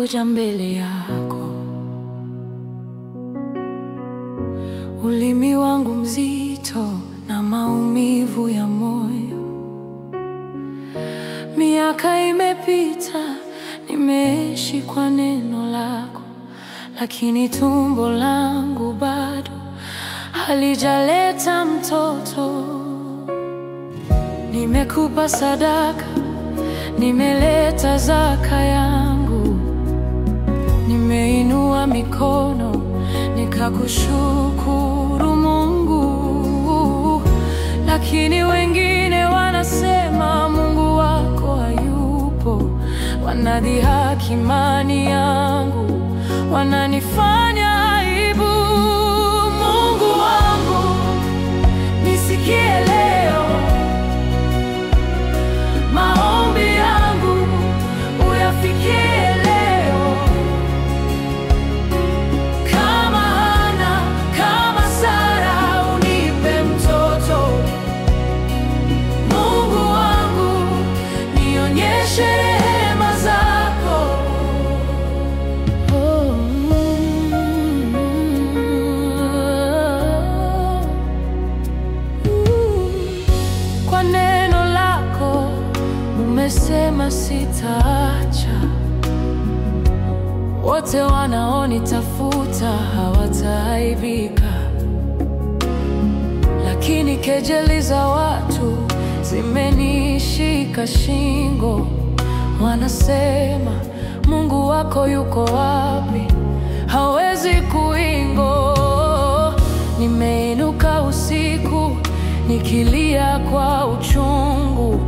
nimekuja mbele yako, ulimi wangu mzito na maumivu ya moyo. Miaka imepita, nimeishi kwa neno lako, lakini tumbo langu bado halijaleta mtoto. Nimekupa sadaka, nimeleta zaka yangu, nimeinua mikono nikakushukuru Mungu, lakini wengine wanasema Mungu wako hayupo. Wanadhihaki imani yangu, wananifanya aibu. Mungu wangu, nisikie leo, maombi yangu uyafikie leo. Kama Hana, kama Sara, unipe mtoto. Mungu wangu, nionyeshe rehema zako. Kwa neno lako umesema sitaacha. Wote wanaonitafuta hawataaibika, lakini kejeli za watu zimenishika shingo. Wanasema Mungu wako yuko wapi? Hawezi kuingo. Nimeinuka usiku nikilia kwa uchungu,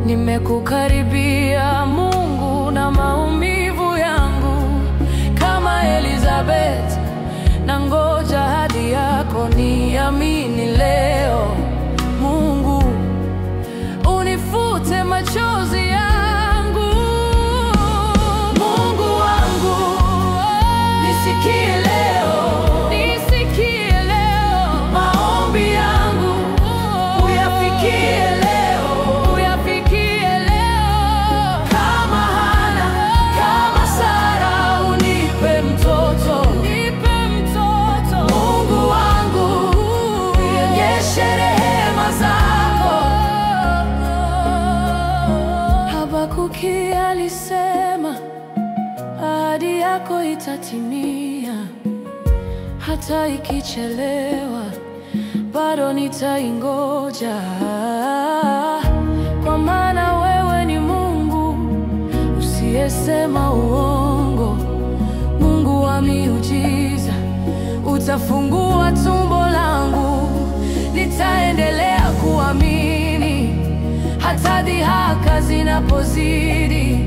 nimekukaribia Mungu na maumivu yangu. Kama Elizabeth, na ngoja hadi yako niamini leo. Mungu, unifute machozi yangu. Mungu wangu, nisikie leo, nisikie leo. Maombi yangu uyafikie leo, uyafikie leo. Kama Hana, kama Sara, unipe mtoto, unipe mtoto. Mungu wangu, nionyeshe rehema zako. Habakuki alisema ahadi yako itatimia, hata ikichelewa bado nitaingoja. Kwa maana wewe ni Mungu usiyesema uongo, Mungu wa miujiza. Utafungua tumbo langu, nitaendelea kuamini hata dhihaka zinapozidi.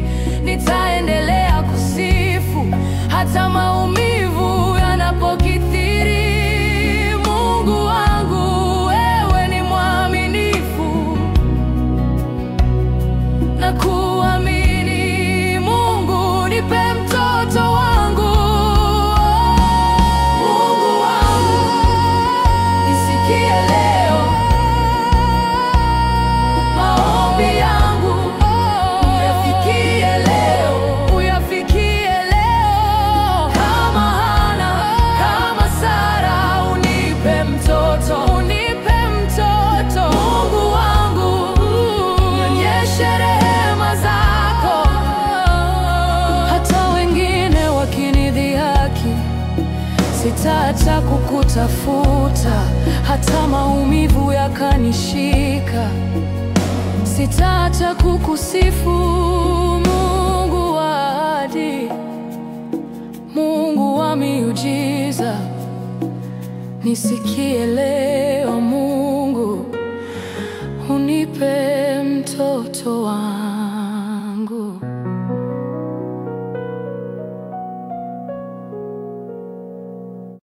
Nitaendelea kusifu hata maumivu yanapokithiri. Mungu wangu, wewe ni mwaminifu na kuamini. Mungu, nipe mtoto wangu. Mungu wangu, nisikie leo, maombi yangu uyafikie leo, uyafikie leo. Kama Hana, kama Sara, unipe mtoto, unipe mtoto. Mungu wangu, nionyeshe rehema zako. Hata wengine wakinidhihaki, sitaacha kukutafuta. Hata maumivu yakanishika, sitaacha kukusifu. Mungu wa ahadi, Mungu wa miujiza, nisikie leo Mungu, unipe